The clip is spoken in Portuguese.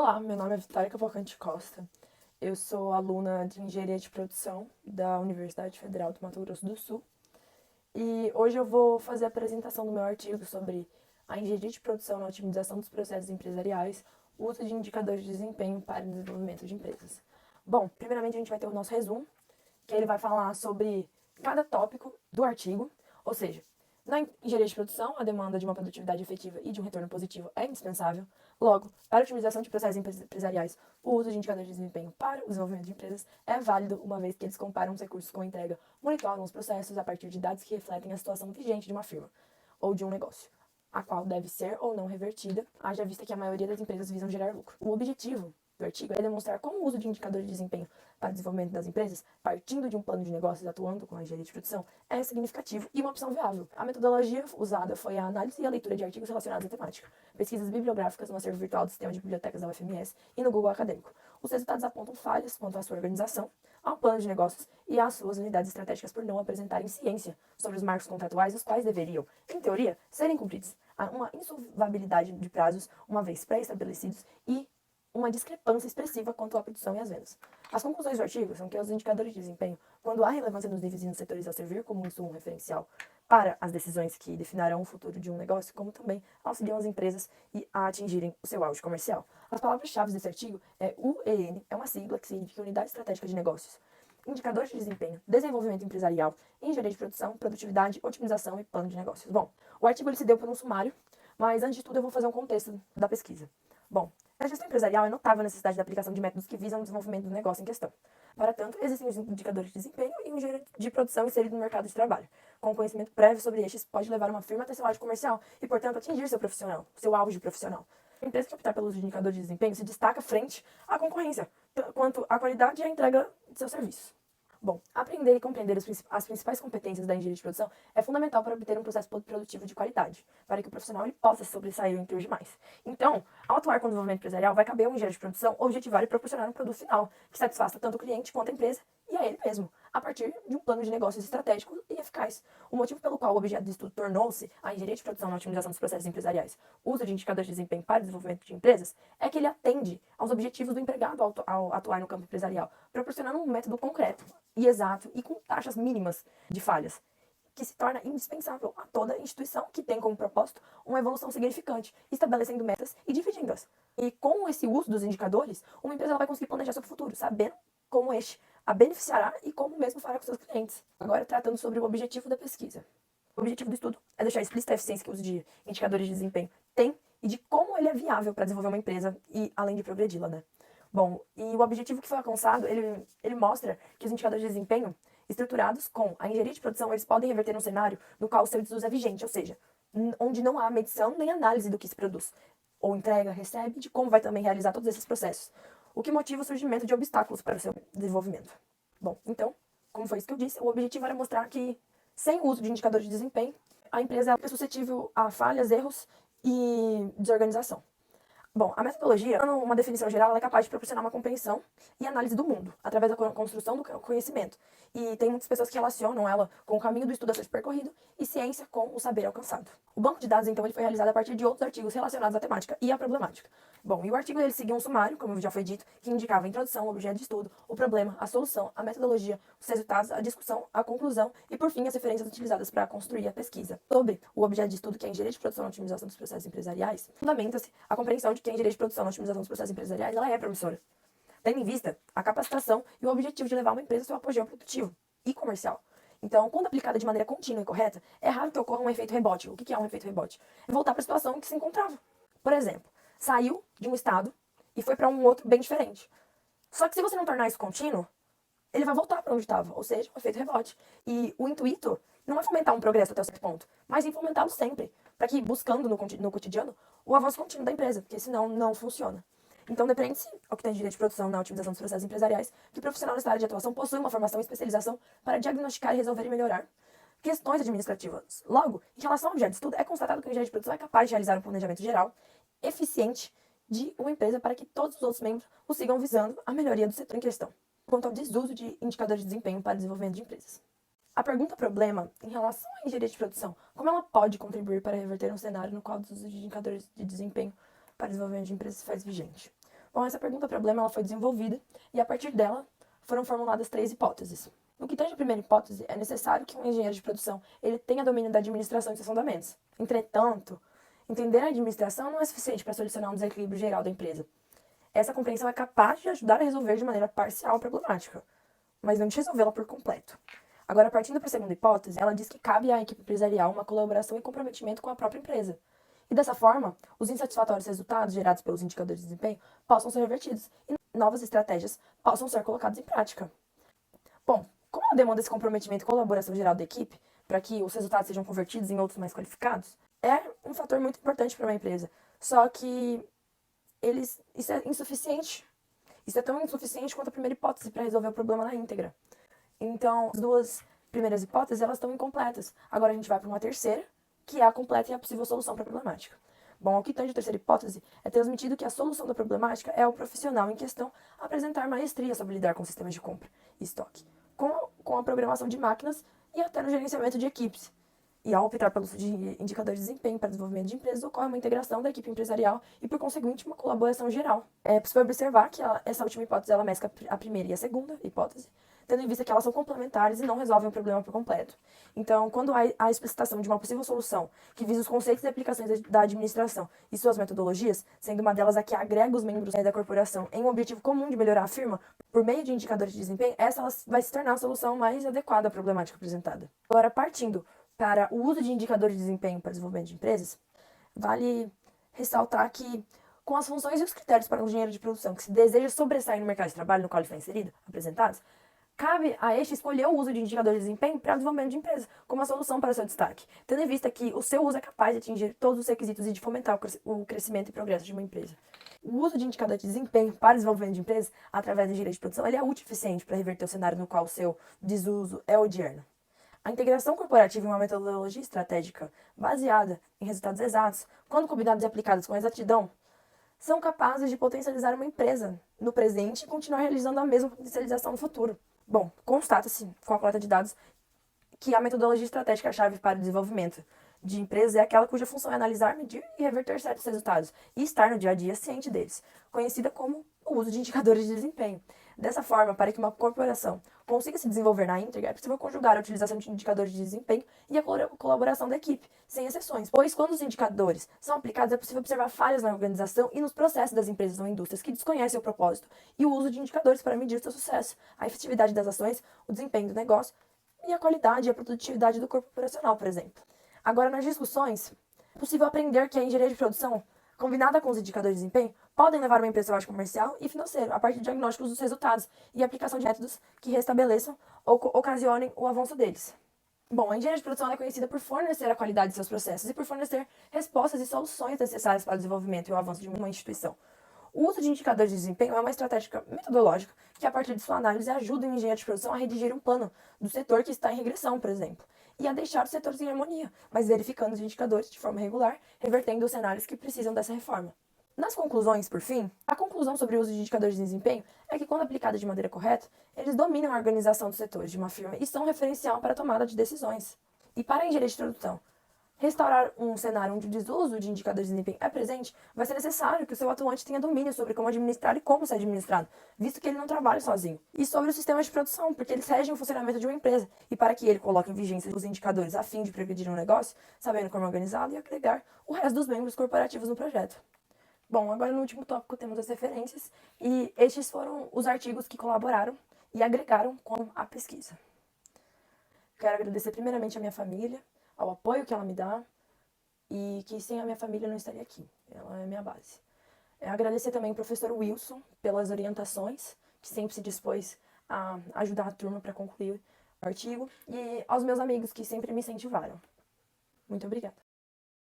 Olá, meu nome é Vitória Cavalcante Costa. Eu sou aluna de Engenharia de Produção da Universidade Federal do Mato Grosso do Sul. E hoje eu vou fazer a apresentação do meu artigo sobre a engenharia de produção na otimização dos processos empresariais, o uso de indicadores de desempenho para o desenvolvimento de empresas. Bom, primeiramente a gente vai ter o nosso resumo, que ele vai falar sobre cada tópico do artigo, ou seja, na engenharia de produção, a demanda de uma produtividade efetiva e de um retorno positivo é indispensável. Logo, para a otimização de processos empresariais, o uso de indicadores de desempenho para o desenvolvimento de empresas é válido, uma vez que eles comparam os recursos com a entrega, monitoram os processos a partir de dados que refletem a situação vigente de uma firma ou de um negócio, a qual deve ser ou não revertida, haja vista que a maioria das empresas visam gerar lucro. O objetivo do artigo é demonstrar como o uso de indicadores de desempenho para o desenvolvimento das empresas, partindo de um plano de negócios atuando com a engenharia de produção, é significativo e uma opção viável. A metodologia usada foi a análise e a leitura de artigos relacionados à temática, pesquisas bibliográficas no acervo virtual do sistema de bibliotecas da UFMS e no Google Acadêmico. Os resultados apontam falhas quanto à sua organização, ao plano de negócios e às suas unidades estratégicas por não apresentarem ciência sobre os marcos contratuais, os quais deveriam, em teoria, serem cumpridos. Há uma insolvabilidade de prazos, uma vez pré-estabelecidos, e uma discrepância expressiva quanto à produção e às vendas. As conclusões do artigo são que os indicadores de desempenho, quando há relevância nos níveis e nos setores a servir como insumo referencial para as decisões que definirão o futuro de um negócio, como também auxiliam as empresas a atingirem o seu auge comercial. As palavras-chave desse artigo é UEN, é uma sigla que significa Unidade Estratégica de Negócios. Indicadores de desempenho, desenvolvimento empresarial, engenharia de produção, produtividade, otimização e plano de negócios. Bom, o artigo ele se deu por um sumário, mas antes de tudo eu vou fazer um contexto da pesquisa. Bom, na gestão empresarial é notável a necessidade da aplicação de métodos que visam o desenvolvimento do negócio em questão. Para tanto, existem os indicadores de desempenho e um engenheiro de produção inserido no mercado de trabalho. Com conhecimento prévio sobre estes, pode levar uma firma até seu auge comercial e, portanto, atingir seu auge profissional. A empresa que optar pelos indicadores de desempenho se destaca frente à concorrência, quanto à qualidade e à entrega de seus serviços. Bom, aprender e compreender as principais competências da engenharia de produção é fundamental para obter um processo produtivo de qualidade, para que o profissional ele possa sobressair entre os demais. Então, ao atuar com o desenvolvimento empresarial, vai caber ao engenheiro de produção objetivar e proporcionar um produto final que satisfaça tanto o cliente quanto a empresa e a ele mesmo, a partir de um plano de negócios estratégico e eficaz. O motivo pelo qual o objeto de estudo tornou-se a engenharia de produção na otimização dos processos empresariais, o uso de indicadores de desempenho para o desenvolvimento de empresas, é que ele atende aos objetivos do empregado ao atuar no campo empresarial, proporcionando um método concreto e exato e com taxas mínimas de falhas, que se torna indispensável a toda instituição que tem como propósito uma evolução significante, estabelecendo metas e dividindo-as. E com esse uso dos indicadores, uma empresa ela vai conseguir planejar seu futuro, sabendo como este a beneficiará e como mesmo fará com seus clientes. Agora, tratando sobre o objetivo da pesquisa. O objetivo do estudo é deixar explícita a eficiência que o uso de indicadores de desempenho tem e de como ele é viável para desenvolver uma empresa e além de progredi-la, né? Bom, e o objetivo que foi alcançado, ele mostra que os indicadores de desempenho estruturados com a engenharia de produção, eles podem reverter um cenário no qual o seu desuso é vigente, ou seja, onde não há medição nem análise do que se produz, ou entrega, recebe, de como vai também realizar todos esses processos, o que motiva o surgimento de obstáculos para o seu desenvolvimento. Bom, então, como foi isso que eu disse, o objetivo era mostrar que, sem o uso de indicadores de desempenho, a empresa é suscetível a falhas, erros e desorganização. Bom, a metodologia, dando uma definição geral, ela é capaz de proporcionar uma compreensão e análise do mundo, através da construção do conhecimento. E tem muitas pessoas que relacionam ela com o caminho do estudo a ser percorrido e ciência com o saber alcançado. O banco de dados, então, ele foi realizado a partir de outros artigos relacionados à temática e à problemática. Bom, e o artigo ele seguiu um sumário, como já foi dito, que indicava a introdução, o objeto de estudo, o problema, a solução, a metodologia, os resultados, a discussão, a conclusão e, por fim, as referências utilizadas para construir a pesquisa. Sobre o objeto de estudo, que é a engenharia de produção e otimização dos processos empresariais, fundamenta-se a compreensão de que a engenharia de produção e otimização dos processos empresariais ela é promissora, tendo em vista a capacitação e o objetivo de levar uma empresa ao seu apogeu produtivo e comercial. Então, quando aplicada de maneira contínua e correta, é raro que ocorra um efeito rebote. O que é um efeito rebote? É voltar para a situação em que se encontrava. Por exemplo, saiu de um estado e foi para um outro bem diferente. Só que se você não tornar isso contínuo, ele vai voltar para onde estava, ou seja, o efeito rebote. E o intuito não é fomentar um progresso até um certo ponto, mas implementá-lo sempre, para que, buscando no cotidiano, o avanço contínuo da empresa, porque senão não funciona. Então, depende-se, ao que tem direito de produção na otimização dos processos empresariais, que o profissional nessa área de atuação possui uma formação e especialização para diagnosticar, resolver e melhorar questões administrativas. Logo, em relação ao objeto de estudo, é constatado que o engenheiro de produção é capaz de realizar um planejamento geral, eficiente, de uma empresa para que todos os outros membros o sigam visando a melhoria do setor em questão, quanto ao desuso de indicadores de desempenho para o desenvolvimento de empresas. A pergunta problema, em relação à engenharia de produção, como ela pode contribuir para reverter um cenário no qual o desuso de indicadores de desempenho para o desenvolvimento de empresas se faz vigente? Bom, essa pergunta-problema ela foi desenvolvida e, a partir dela, foram formuladas 3 hipóteses. No que tange a primeira hipótese, é necessário que um engenheiro de produção ele tenha domínio da administração e seus fundamentos. Entretanto, entender a administração não é suficiente para solucionar um desequilíbrio geral da empresa. Essa compreensão é capaz de ajudar a resolver de maneira parcial a problemática, mas não de resolvê-la por completo. Agora, partindo para a segunda hipótese, ela diz que cabe à equipe empresarial uma colaboração e comprometimento com a própria empresa. E dessa forma, os insatisfatórios resultados gerados pelos indicadores de desempenho possam ser revertidos e novas estratégias possam ser colocadas em prática. Bom, como ela demanda esse comprometimento e colaboração geral da equipe, para que os resultados sejam convertidos em outros mais qualificados, é um fator muito importante para uma empresa. Só que isso é insuficiente. Isso é tão insuficiente quanto a primeira hipótese para resolver o problema na íntegra. Então, as 2 primeiras hipóteses, elas estão incompletas. Agora a gente vai para uma terceira, que é a completa e a possível solução para a problemática. Bom, o que tange a terceira hipótese é transmitido que a solução da problemática é o profissional em questão apresentar maestria sobre lidar com sistemas de compra e estoque, com a programação de máquinas e até no gerenciamento de equipes. E ao optar pelo uso de indicadores de desempenho para desenvolvimento de empresas, ocorre uma integração da equipe empresarial e, por conseguinte, uma colaboração geral. É possível observar que essa última hipótese ela mescla a primeira e a segunda hipótese, tendo em vista que elas são complementares e não resolvem o problema por completo. Então, quando há a explicitação de uma possível solução que visa os conceitos e aplicações da administração e suas metodologias, sendo uma delas a que agrega os membros da corporação em um objetivo comum de melhorar a firma, por meio de indicadores de desempenho, essa vai se tornar a solução mais adequada à problemática apresentada. Agora, partindo para o uso de indicadores de desempenho para desenvolvimento de empresas, vale ressaltar que, com as funções e os critérios para um engenheiro de produção que se deseja sobressair no mercado de trabalho no qual ele está inserido, apresentados, cabe a este escolher o uso de indicadores de desempenho para o desenvolvimento de empresa, como a solução para seu destaque, tendo em vista que o seu uso é capaz de atingir todos os requisitos e de fomentar o crescimento e progresso de uma empresa. O uso de indicadores de desempenho para o desenvolvimento de empresas, através da engenharia de produção, ele é útil e eficiente para reverter o cenário no qual o seu desuso é odierno. A integração corporativa em uma metodologia estratégica baseada em resultados exatos, quando combinados e aplicados com exatidão, são capazes de potencializar uma empresa no presente e continuar realizando a mesma potencialização no futuro. Bom, constata-se com a coleta de dados que a metodologia estratégica-chave para o desenvolvimento de empresas é aquela cuja função é analisar, medir e reverter certos resultados e estar no dia a dia ciente deles, conhecida como o uso de indicadores de desempenho. Dessa forma, para que uma corporação consiga se desenvolver na íntegra, é possível conjugar a utilização de indicadores de desempenho e a colaboração da equipe, sem exceções, pois quando os indicadores são aplicados é possível observar falhas na organização e nos processos das empresas ou indústrias que desconhecem o propósito e o uso de indicadores para medir seu sucesso, a efetividade das ações, o desempenho do negócio e a qualidade e a produtividade do corpo operacional, por exemplo. Agora, nas discussões, é possível aprender que a engenharia de produção, combinada com os indicadores de desempenho, podem levar uma empresa ao eixo comercial e financeiro, a partir de diagnósticos dos resultados e aplicação de métodos que restabeleçam ou ocasionem o avanço deles. Bom, a engenharia de produção é conhecida por fornecer a qualidade de seus processos e por fornecer respostas e soluções necessárias para o desenvolvimento e o avanço de uma instituição. O uso de indicadores de desempenho é uma estratégia metodológica que, a partir de sua análise, ajuda o engenheiro de produção a redigir um plano do setor que está em regressão, por exemplo, e a deixar os setores em harmonia, mas verificando os indicadores de forma regular, revertendo os cenários que precisam dessa reforma. Nas conclusões, por fim, a conclusão sobre o uso de indicadores de desempenho é que, quando aplicados de maneira correta, eles dominam a organização dos setores de uma firma e são referencial para a tomada de decisões. E para a engenharia de produção restaurar um cenário onde o desuso de indicadores de desempenho é presente, vai ser necessário que o seu atuante tenha domínio sobre como administrar e como ser administrado, visto que ele não trabalha sozinho. E sobre os sistemas de produção, porque eles regem o funcionamento de uma empresa, e para que ele coloque em vigência os indicadores a fim de prevenir um negócio, sabendo como organizá-lo e agregar o resto dos membros corporativos no projeto. Bom, agora no último tópico temos as referências, e estes foram os artigos que colaboraram e agregaram com a pesquisa. Quero agradecer primeiramente a minha família, ao apoio que ela me dá, e que sem a minha família eu não estaria aqui. Ela é a minha base. Agradecer também ao professor Wilson pelas orientações, que sempre se dispôs a ajudar a turma para concluir o artigo, e aos meus amigos que sempre me incentivaram. Muito obrigada.